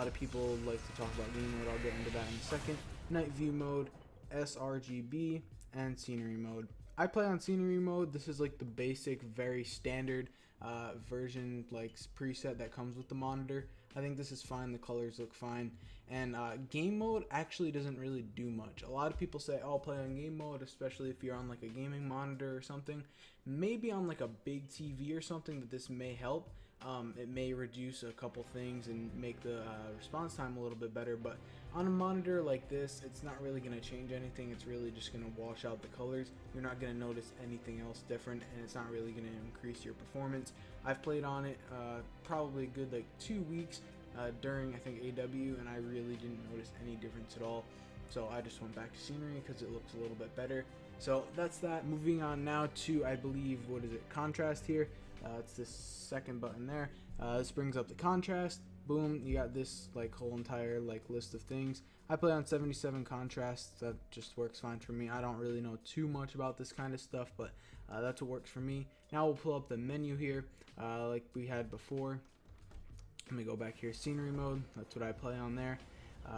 lot of people like to talk about game mode. I'll get into that in a second. Night view mode, sRGB, and scenery mode. I play on scenery mode. This is like the basic, very standard version, like preset that comes with the monitor. I think this is fine. The colors look fine. And game mode actually doesn't really do much. A lot of people say, oh, play on game mode, especially if you're on like a gaming monitor or something. Maybe on like a big TV or something that this may help. It may reduce a couple things and make the response time a little bit better, but on a monitor like this, it's not really going to change anything. It's really just going to wash out the colors. You're not going to notice anything else different, and it's not really going to increase your performance. I've played on it probably a good like 2 weeks during, I think, AW, and I really didn't notice any difference at all. So I just went back to scenery because it looks a little bit better. So that's that. Moving on now to, I believe, what is it, contrast here. It's this second button there. This brings up the contrast. Boom, you got this like whole entire like list of things. I play on 77 contrast. That just works fine for me. I don't really know too much about this kind of stuff, but that's what works for me. Now we'll pull up the menu here like we had before. Let me go back here, scenery mode. That's what I play on there.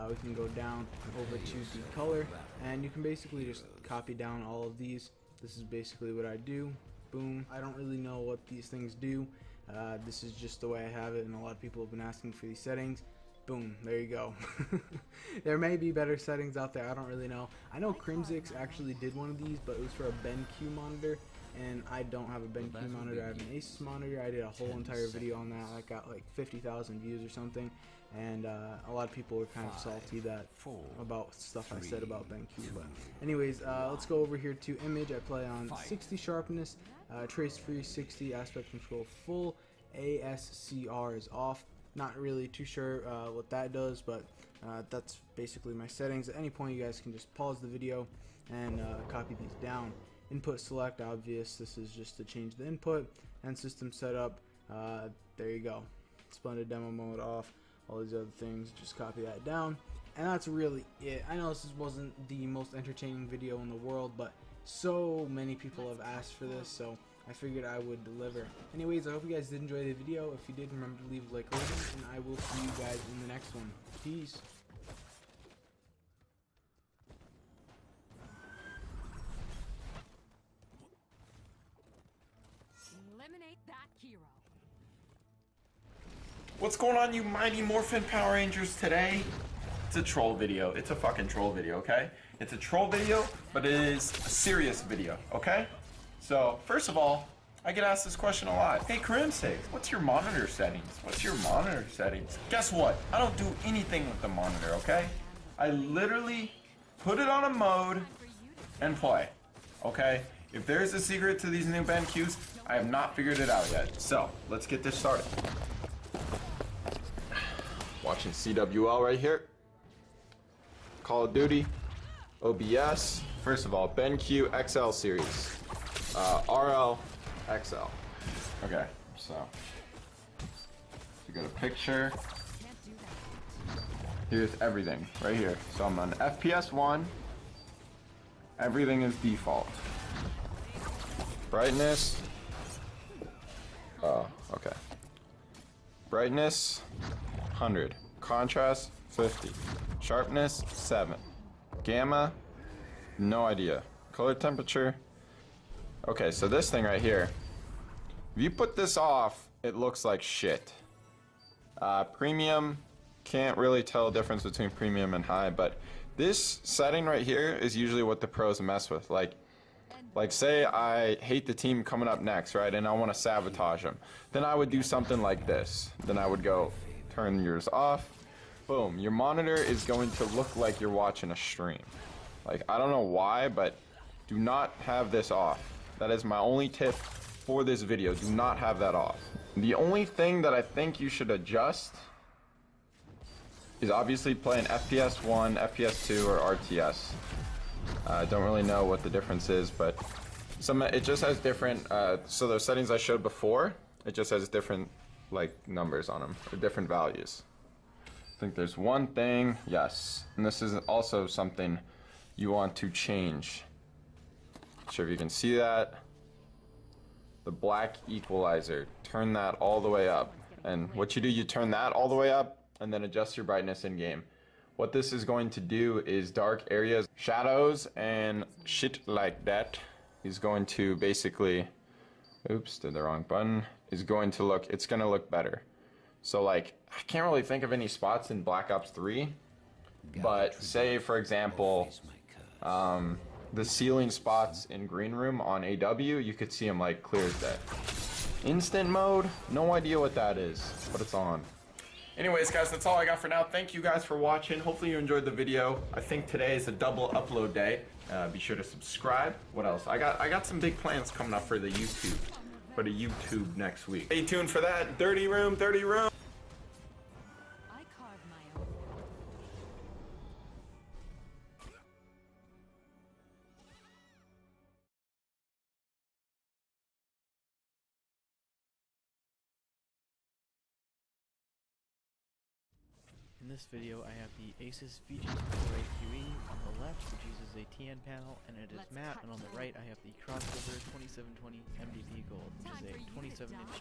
We can go down over to the color, and you can basically just copy down all of these. This is basically what I do. Boom. I don't really know what these things do. This is just the way I have it, and a lot of people have been asking for these settings. Boom, there you go. There may be better settings out there, I don't really know. I know Crimsix actually did one of these, but it was for a BenQ monitor, and I don't have a BenQ monitor. I have an Asus monitor. I did a whole entire video on that. I got like 50,000 views or something, and a lot of people were kind of salty about stuff I said about BenQ. But anyways, let's go over here to image. I play on 60 sharpness, trace free 60, aspect control full, ASCR is off. Not really too sure what that does, but that's basically my settings. At any point, you guys can just pause the video and copy these down. Input select, obvious. This is just to change the input. And system setup, there you go. Splendid demo mode off. All these other things, just copy that down. And that's really it. I know this wasn't the most entertaining video in the world, but so many people have asked for this, so I figured I would deliver. Anyways, I hope you guys did enjoy the video. If you did, remember to leave a like rating, and I will see you guys in the next one. Peace. Eliminate that hero. What's going on, you mighty Morphin Power Rangers? Today, it's a troll video. It's a fucking troll video, okay? It's a troll video, but it is a serious video, okay? So, first of all, I get asked this question a lot. Hey, Crimsix, what's your monitor settings? What's your monitor settings? Guess what? I don't do anything with the monitor, okay? I literally put it on a mode and play, okay? If there's a secret to these new BenQs, I have not figured it out yet. So, let's get this started. Watching CWL right here. Call of Duty, OBS. First of all, BenQ XL series. RL XL. Okay, so you got a picture. Here's everything right here. So I'm on FPS 1. Everything is default. Brightness. Oh, okay. Brightness 100. Contrast 50. Sharpness 7. Gamma, no idea. Color temperature. Okay, so this thing right here, if you put this off, it looks like shit. Premium, can't really tell the difference between premium and high, but this setting right here is usually what the pros mess with. Like say I hate the team coming up next, right, and I want to sabotage them. Then I would do something like this. Then I would go, turn yours off. Boom, your monitor is going to look like you're watching a stream. Like, I don't know why, but do not have this off. That is my only tip for this video. Do not have that off. The only thing that I think you should adjust is obviously playing FPS 1, FPS 2, or RTS. I don't really know what the difference is, but it just has different, so those settings I showed before, it just has different like numbers on them, or different values. I think there's one thing, yes, and this is also something you want to change. Not sure if you can see that. The black equalizer, turn that all the way up. And what you do, you turn that all the way up, and then adjust your brightness in game. What this is going to do is dark areas, shadows, and shit like that is going to basically, oops, did the wrong button, is going to look, it's going to look better. So like, I can't really think of any spots in Black Ops 3, but say for example, the ceiling spots in Green Room on AW, you could see them like clear as day. Instant mode, no idea what that is, but it's on. Anyways, guys, that's all I got for now. Thank you guys for watching. Hopefully you enjoyed the video. I think today is a double upload day. Be sure to subscribe. What else? I got some big plans coming up for the YouTube next week. Stay tuned for that. Dirty room, dirty room. I carve my own. In this video, I have the Asus VG480QE on the left, which uses a TN panel, and it is matte, and on the right, I have the Crossover 2720 MDP Gold, which is a 27-inch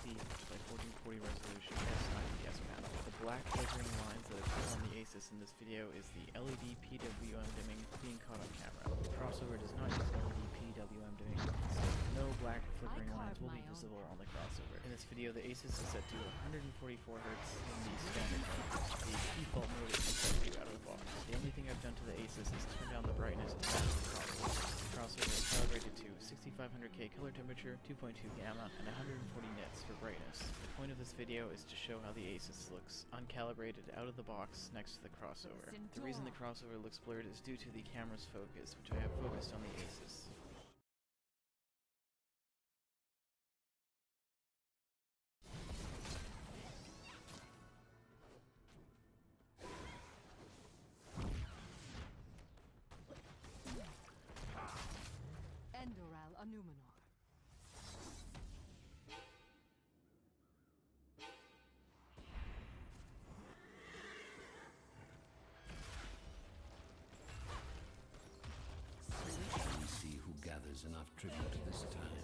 2550 by 1440 resolution S9PS panel. The black flickering lines that appear on the Asus in this video is the LED PWM dimming being caught on camera. The Crossover does not use LED PWM dimming, so no black flickering lines will be visible on the Crossover. In this video, the Asus is set to 144 Hz in the standard mode. The default mode is set to out of the box. The only thing I've done to the Asus is turn down the brightness to match the Crossover. The Crossover is calibrated to 6500K color temperature, 2.2 gamma, and 140 nits for brightness. The point of this video is to show how the Asus looks uncalibrated out of the box next to the Crossover. The reason the Crossover looks blurred is due to the camera's focus, which I have focused on the Asus. Endoral Anumenor. We see who gathers enough tribute this time.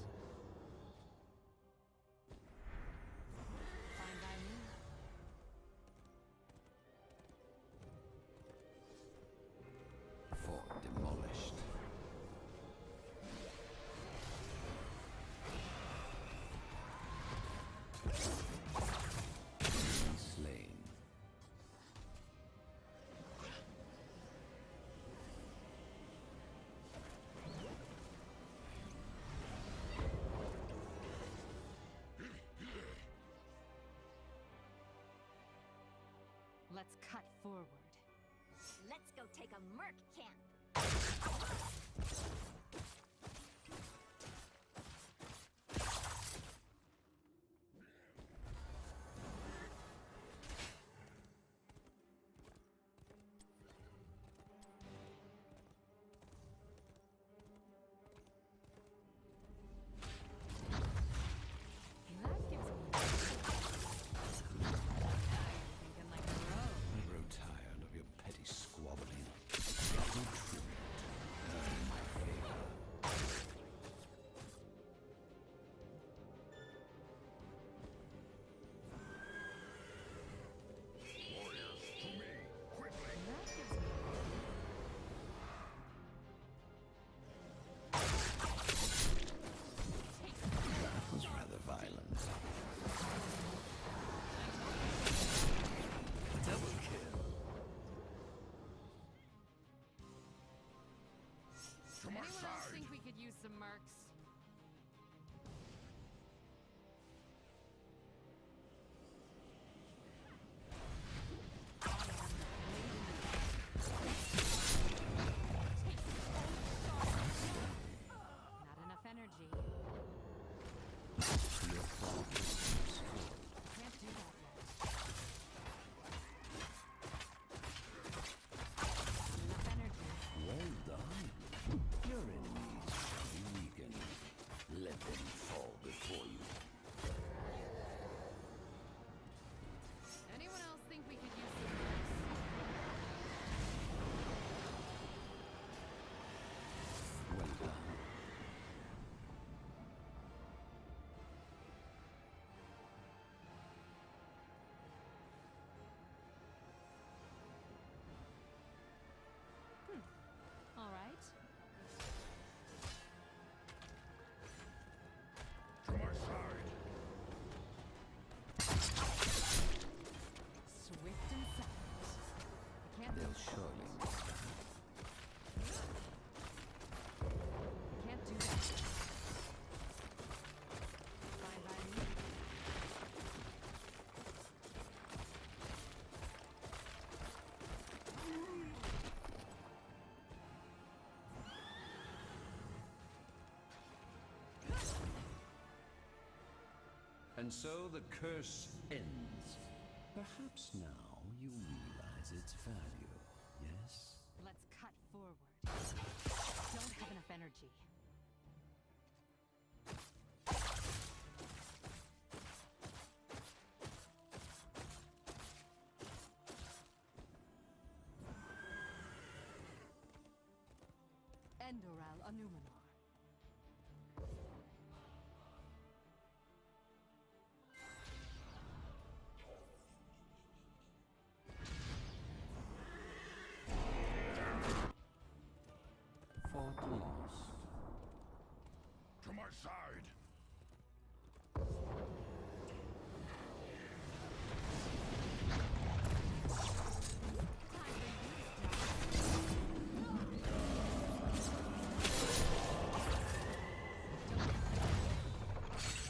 Fine by me. Fort demolished. Slain. Let's cut forward. Let's go take a merc camp. That gives me thinking like a rogue. I grow tired of your petty squabbling. Good tribute. Earn my favor. That gives me That was rather violent. Double kill. Anyone else think we could use some mercs? Not enough energy. Your fault. Can't do that yet. Not enough energy. Well done. Your enemies shall be weakened. And so the curse ends. Perhaps now you realize its value, yes? Let's cut forward. Don't have enough energy. Endoral Anuminar. Fought lost. To my side.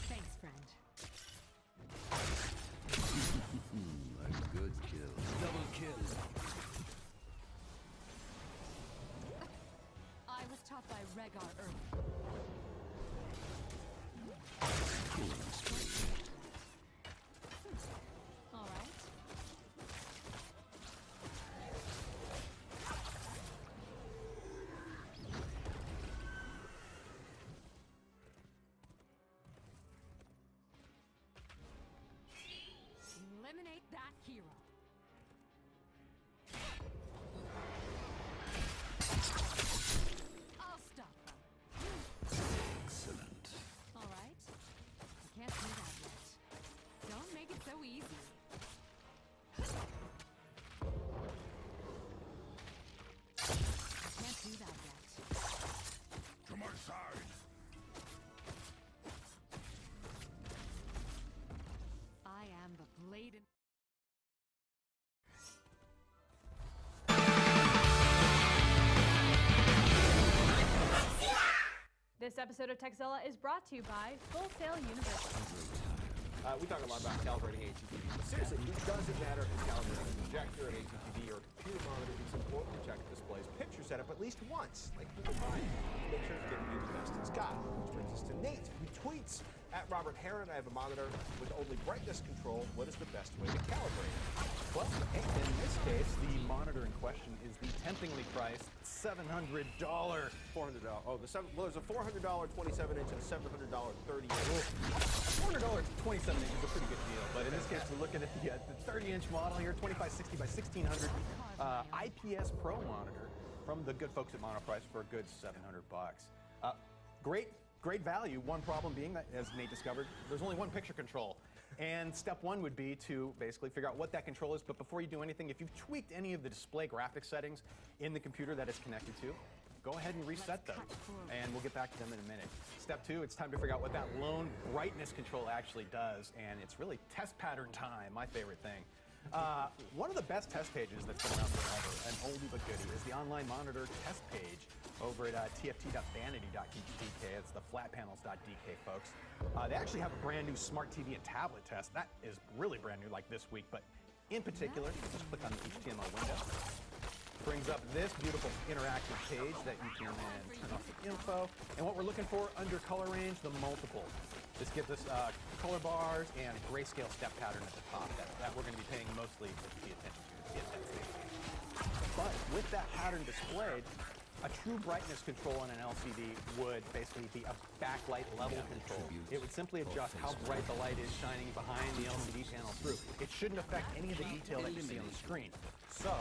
Thanks, friend. A good kill. Double kill. I was taught by Rhaegar early. Killing spree. All right. Eliminate that hero. I'll stop them. Excellent. All right. I can't do that yet. Don't make it so easy. I can't do that yet. To my side. I am the blade in... This episode of Techzilla is brought to you by Full Sail University. We talk a lot about calibrating ATTV, but seriously, it doesn't matter if you're calibrating a projector, an ATTV, or a computer monitor. It's important to check the display's picture setup at least once, like keep in mind, to make sure it's giving you the best it's got. Which brings us to Nate, who tweets, at Robert Heron, I have a monitor with only brightness control. What is the best way to calibrate it? Well, in this case, the monitor in question is the temptingly priced $700. $400. Oh, well, there's a $400 27-inch and a $700 30-inch. $400 27 inch is a pretty good deal, but in this case, we're looking at the 30-inch model here, 2560 by 1600 IPS Pro monitor from the good folks at Monoprice for a good $700. Great value. One problem being that, as Nate discovered, there's only one picture control. And step one would be to basically figure out what that control is. But before you do anything, if you've tweaked any of the display graphics settings in the computer that it's connected to, go ahead and reset those. And we'll get back to them in a minute. Step two, it's time to figure out what that lone brightness control actually does. And it's really test pattern time, my favorite thing. One of the best test pages that's been around forever, an oldie but goodie, is the online monitor test page over at tft.vanity.dk. It's the flatpanels.dk, folks. They actually have a brand new smart TV and tablet test. That is really brand new, like this week. But in particular, just click on the HTML window. Brings up this beautiful interactive page that you can then turn off the info. And what we're looking for under color range, the multiple. This gives us color bars and a grayscale step pattern at the top that we're going to be paying mostly attention to. But with that pattern displayed, a true brightness control on an LCD would basically be a backlight level control. It would simply adjust how bright the light is shining behind the LCD panel through. It shouldn't affect any of the detail that you see on the screen. So,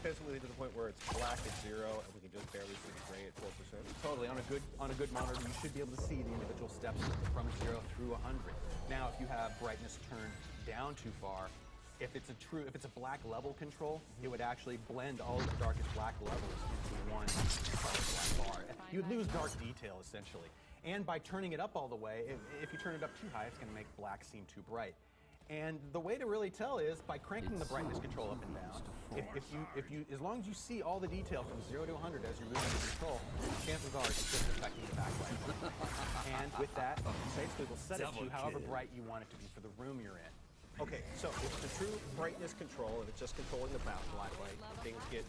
Basically to the point where it's black at 0 and we can just barely see the gray at 4%. totally, on a good monitor, you should be able to see the individual steps from 0 through 100. Now, if you have brightness turned down too far, if it's a black level control, it would actually blend all of the darkest black levels into one solid black bar. You'd lose dark detail, essentially. And by turning it up all the way, if you turn it up too high, it's going to make black seem too bright. And the way to really tell is by cranking the brightness control up and down. If you, as long as you see all the detail from 0 to 100 as you're moving the control, chances are it's just affecting the backlight. And with that, you basically will set it to however bright you want it to be for the room you're in. Okay, so it's the true brightness control, and it's just controlling the backlight. Things get,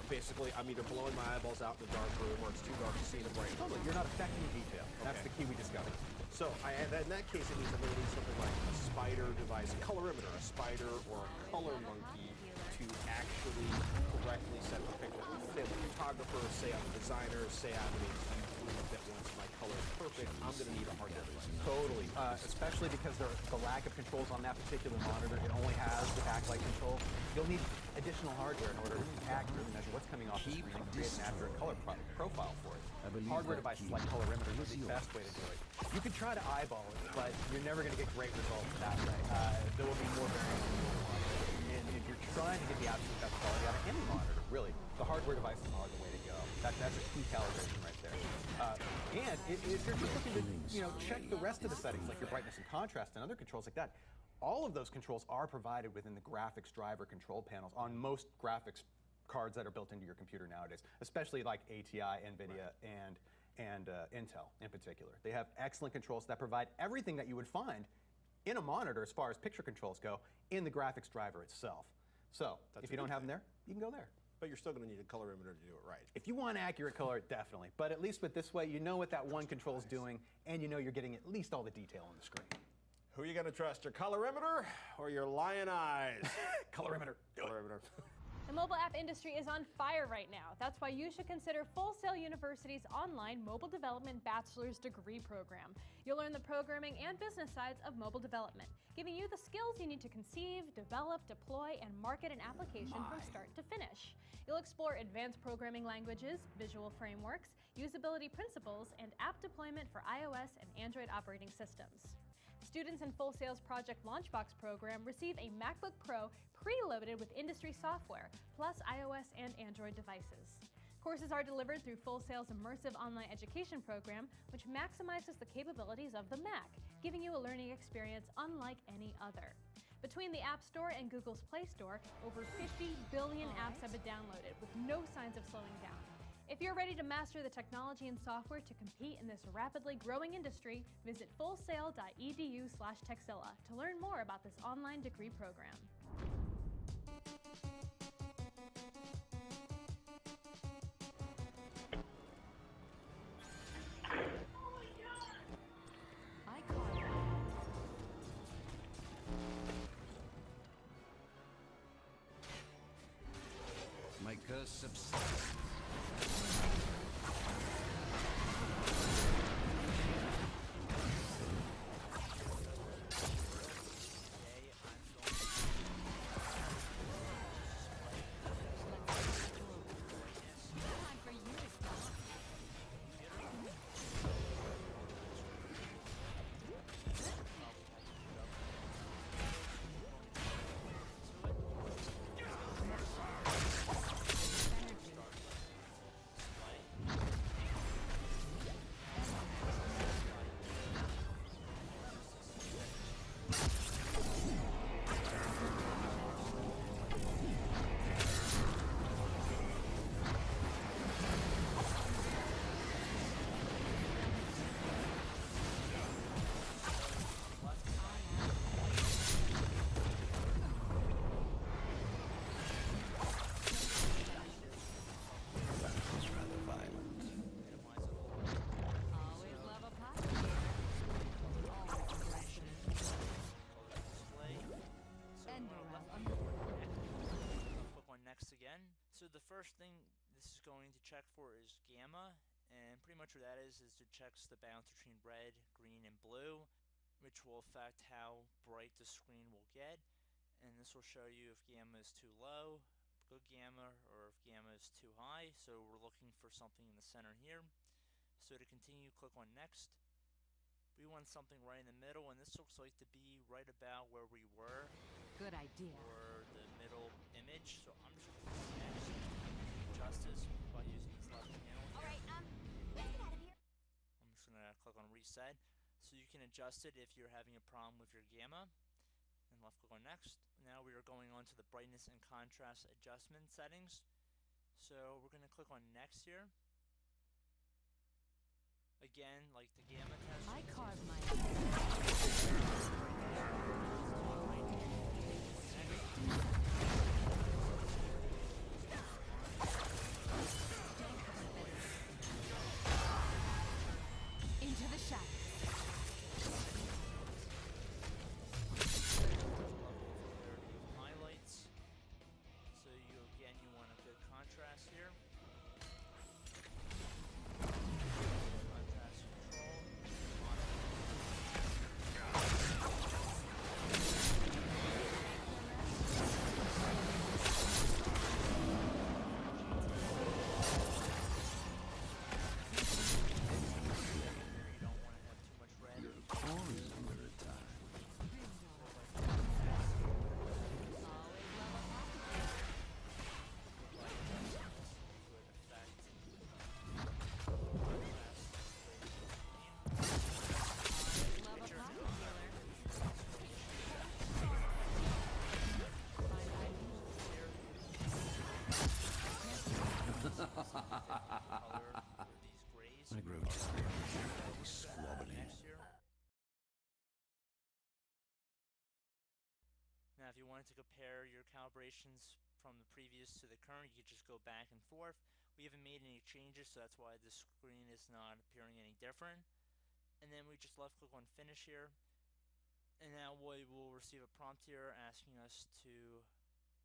basically I'm either blowing my eyeballs out in the dark room or it's too dark to see the bright. Totally, you're not affecting detail. That's the key we discovered. So in that case, it means I'm going to need something like a spider device, a colorimeter, a spider or a color monkey to actually correctly set the picture. Say I'm a photographer, say I'm a designer, say I'm an ATV that wants my color perfect, I'm going to need a hardware device. Totally, especially because the lack of controls on that particular monitor, it only has the backlight control. You'll need additional hardware in order to accurately measure what's coming off the screen and create an accurate color profile for it. Hardware devices like colorimeter is the best way to do it. You can try to eyeball it, but you're never going to get great results that way. There will be more variance than you want. And if you're trying to get the absolute best quality out of any monitor, really, the hardware devices are the way to go. That's a key calibration right there. And if you're just looking to check the rest of the settings, like your brightness and contrast and other controls like that, all of those controls are provided within the graphics driver control panels on most graphics cards that are built into your computer nowadays, especially like ATI, NVIDIA, and Intel in particular. They have excellent controls that provide everything that you would find in a monitor as far as picture controls go in the graphics driver itself. So if you don't have them there, you can go there. But you're still going to need a colorimeter to do it right. If you want accurate color, definitely. But at least with this way, you know what that one control is doing, and you know you're getting at least all the detail on the screen. Who are you going to trust, your colorimeter or your lion eyes? Colorimeter. Colorimeter. The mobile app industry is on fire right now. That's why you should consider Full Sail University's online mobile development bachelor's degree program. You'll learn the programming and business sides of mobile development, giving you the skills you need to conceive, develop, deploy, and market an application from start to finish. You'll explore advanced programming languages, visual frameworks, usability principles, and app deployment for iOS and Android operating systems. Students in Full Sail's Project Launchbox program receive a MacBook Pro preloaded with industry software, plus iOS and Android devices. Courses are delivered through Full Sail's immersive online education program, which maximizes the capabilities of the Mac, giving you a learning experience unlike any other. Between the App Store and Google's Play Store, over 50 billion apps have been downloaded, with no signs of slowing down. If you're ready to master the technology and software to compete in this rapidly growing industry, visit fullsail.edu/Texilla to learn more about this online degree program. My curse subsides. So the first thing this is going to check for is gamma, and pretty much what that is it checks the balance between red, green, and blue, which will affect how bright the screen will get, and this will show you if gamma is too low, good gamma, or if gamma is too high. So we're looking for something in the center here. So to continue, click on next. We want something right in the middle, and this looks like to be right about where we were. Good idea. For the middle image. So I'm just going to click on next. Adjust this by using this left panel. Alright, let's get out of here. I'm just going to click on reset. So you can adjust it if you're having a problem with your gamma. And left click on next. Now we are going on to the brightness and contrast adjustment settings. So we're going to click on next here. Again, like the gamma test. I carved my Into the shadows. Highlights. So you want a good contrast here. Contrast control. You don't want to have too much red. Your core is under attack. I grow tired of your petty squabbling. Now, if you wanted to compare your calibrations from the previous to the current, you could just go back and forth. We haven't made any changes, so that's why the screen is not appearing any different. And then we just left click on finish here. And now we will receive a prompt here asking us to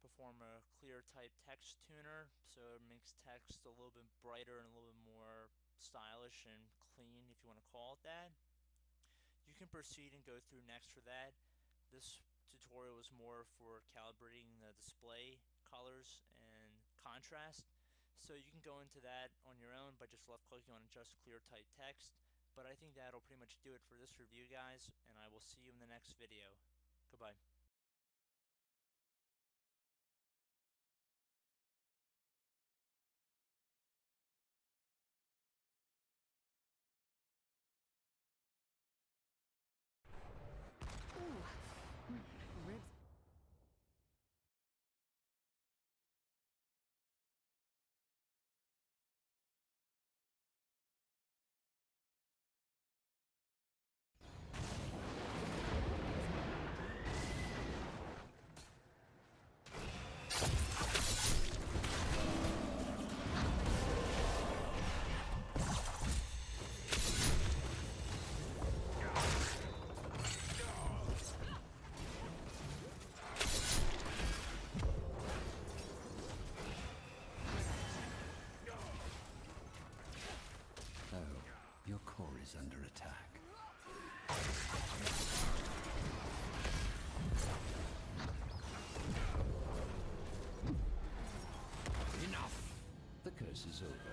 perform a clear type text tuner, so it makes text a little bit brighter and a little bit more stylish and clean, if you want to call it that. You can proceed and go through next for that. This tutorial is more for calibrating the display colors and contrast, so you can go into that on your own by just left clicking on adjust clear type text. But I think that'll pretty much do it for this review, guys, and I will see you in the next video. Goodbye. Your core is under attack. Enough! The curse is over.